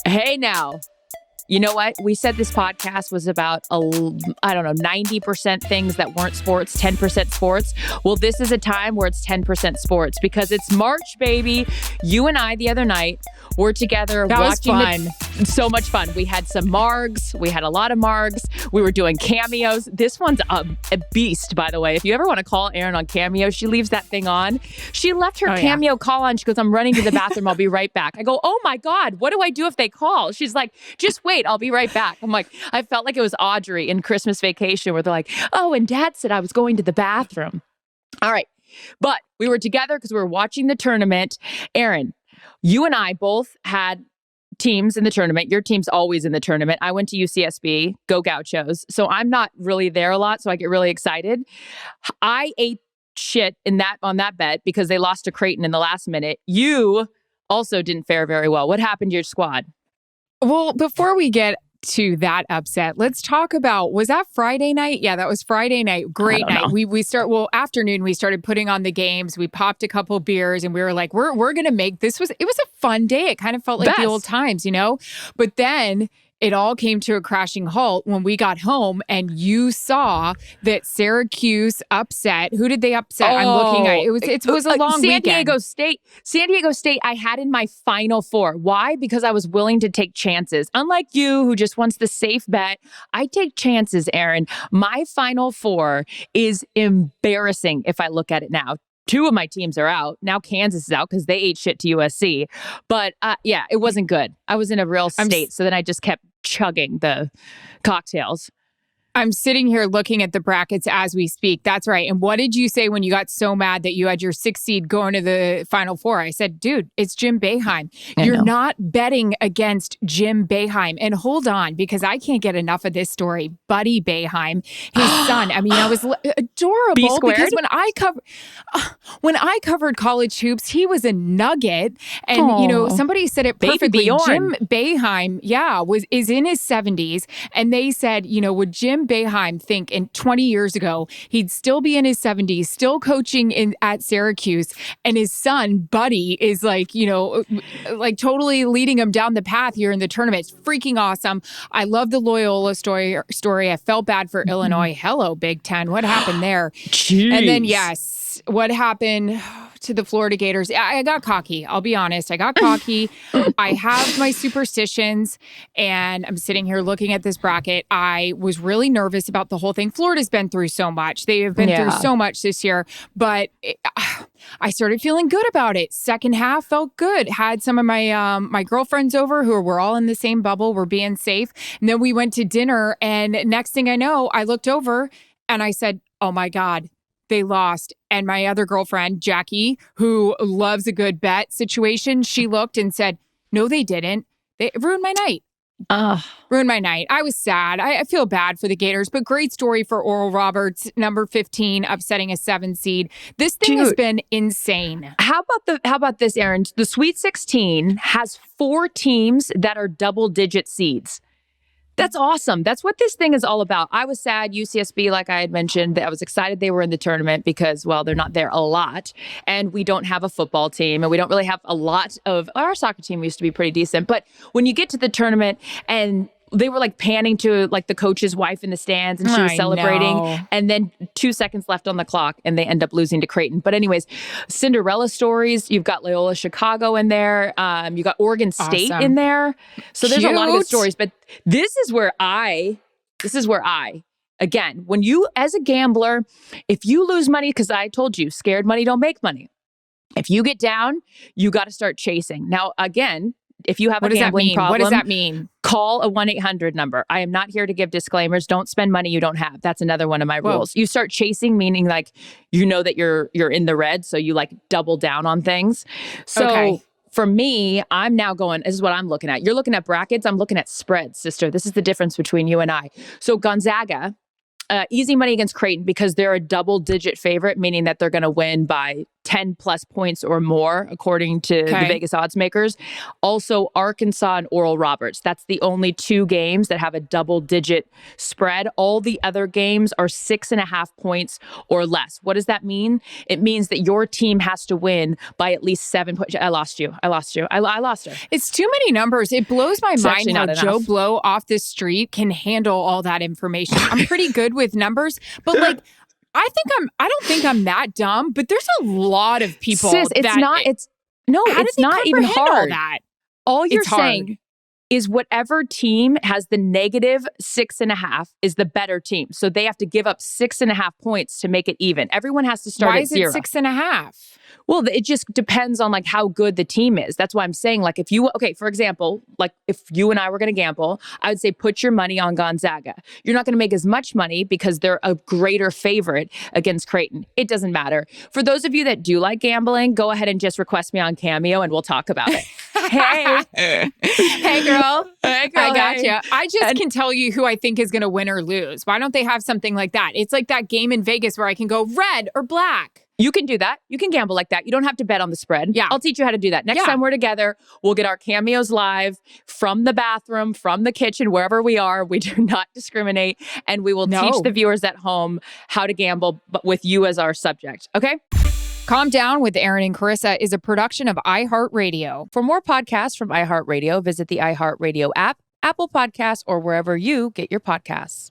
Hey now. You know what? We said this podcast was about, 90% things that weren't sports, 10% sports. Well, this is a time where it's 10% sports because it's March, baby. You and I the other night were together watching. So much fun. We had some margs. We had a lot of margs. We were doing cameos. This one's a beast, by the way. If you ever want to call Erin on Cameo, she leaves that thing on. She left her Cameo call on. She goes, I'm running to the bathroom. I'll be right back. I go, oh my God, what do I do if they call? She's like, just wait. I'll be right back. I'm like, I felt like it was Audrey in Christmas Vacation where they're like, oh, and Dad said I was going to the bathroom. All right. But we were together because we were watching the tournament. Erin, you and I both had teams in the tournament. Your team's always in the tournament. I went to UCSB, go Gauchos. So I'm not really there a lot. So I get really excited. I ate shit on that bet because they lost to Creighton in the last minute. You also didn't fare very well. What happened to your squad? Well, before we get to that upset, let's talk about, was that Friday night? Yeah, that was Friday night. Great night. Afternoon, we started putting on the games. We popped a couple beers and we were like, we're going to make it was a fun day. It kind of felt like the old times, you know? But then it all came to a crashing halt when we got home and you saw that Syracuse upset. Who did they upset? I'm looking at it was a long weekend. San Diego State, I had in my Final Four. Why? Because I was willing to take chances. Unlike you, who just wants the safe bet, I take chances, Erin. My Final Four is embarrassing if I look at it now. Two of my teams are out. Now Kansas is out because they ate shit to USC. But it wasn't good. I was in a real state. So then I just kept chugging the cocktails. I'm sitting here looking at the brackets as we speak. That's right. And what did you say when you got so mad that you had your 6th seed going to the Final Four? I said, dude, it's Jim Boeheim. You're not betting against Jim Boeheim. And hold on, because I can't get enough of this story. Buddy Boeheim, his son. I mean, I was adorable because when I covered college hoops, he was a nugget. And, somebody said it perfectly. Jim Boeheim, is in his 70s. And they said, would Jim Boeheim think in 20 years ago, he'd still be in his 70s, still coaching at Syracuse, and his son, Buddy, is like totally leading him down the path here in the tournament. It's freaking awesome. I love the Loyola story. I felt bad for Illinois. Hello, Big Ten. What happened there? Jeez. And then, what happened to the Florida Gators? I got cocky. I'll be honest. I got cocky. I have my superstitions and I'm sitting here looking at this bracket. I was really nervous about the whole thing. Florida's been through so much. They have been through so much this year, but I started feeling good about it. Second half felt good. Had some of my my girlfriends over who were all in the same bubble. We're being safe. And then we went to dinner and next thing I know, I looked over and I said, oh my God, they lost. And my other girlfriend, Jackie, who loves a good bet situation, she looked and said, no, they didn't. They ruined my night. Ruined my night. I was sad. I feel bad for the Gators, but great story for Oral Roberts, number 15, upsetting a 7 seed. This thing has been insane. How about this, Erin? The Sweet 16 has 4 teams that are double-digit seeds. That's awesome. That's what this thing is all about. I was sad, UCSB, like I had mentioned, I was excited they were in the tournament because, well, they're not there a lot. And we don't have a football team and we don't really have a lot of, our soccer team used to be pretty decent. But when you get to the tournament and they were like panning to like the coach's wife in the stands and she was celebrating and then 2 seconds left on the clock and they end up losing to Creighton. But anyways, Cinderella stories. You've got Loyola Chicago in there. You got Oregon State in there. So there's a lot of good stories. But this is where I, again, when you, as a gambler, if you lose money, because I told you, scared money don't make money. If you get down, you got to start chasing. Now, again, if you have a gambling problem, what does that mean? Call a 1-800 number. I am not here to give disclaimers. Don't spend money you don't have. That's another one of my rules. You start chasing, meaning like, you know that you're in the red. So you like double down on things. So for me, I'm now going, this is what I'm looking at. You're looking at brackets. I'm looking at spreads, sister. This is the difference between you and I. So Gonzaga, easy money against Creighton because they're a double-digit favorite, meaning that they're going to win by 10 plus points or more, according to the Vegas odds makers. Also, Arkansas and Oral Roberts. That's the only 2 games that have a double-digit spread. All the other games are 6.5 points or less. What does that mean? It means that your team has to win by at least 7 points. I lost you. I lost her. It's too many numbers. It blows my mind how Joe Blow off the street can handle all that information. I'm pretty good with numbers, but like, I don't think I'm that dumb, but there's a lot of people. Sis, it's not even hard. All you're saying is whatever team has the negative 6.5 is the better team. So they have to give up 6.5 points to make it even. Everyone has to start at 0. Why is it 6.5? Well, it just depends on like how good the team is. That's why I'm saying, like, for example, like if you and I were going to gamble, I would say put your money on Gonzaga. You're not going to make as much money because they're a greater favorite against Creighton. It doesn't matter. For those of you that do like gambling, go ahead and just request me on Cameo and we'll talk about it. Hey, girl. I got you. I just can tell you who I think is going to win or lose. Why don't they have something like that? It's like that game in Vegas where I can go red or black. You can do that. You can gamble like that. You don't have to bet on the spread. Yeah. I'll teach you how to do that. Next time we're together, we'll get our cameos live from the bathroom, from the kitchen, wherever we are. We do not discriminate. And we will teach the viewers at home how to gamble, but with you as our subject. Okay? Calm Down with Erin and Charissa is a production of iHeartRadio. For more podcasts from iHeartRadio, visit the iHeartRadio app, Apple Podcasts, or wherever you get your podcasts.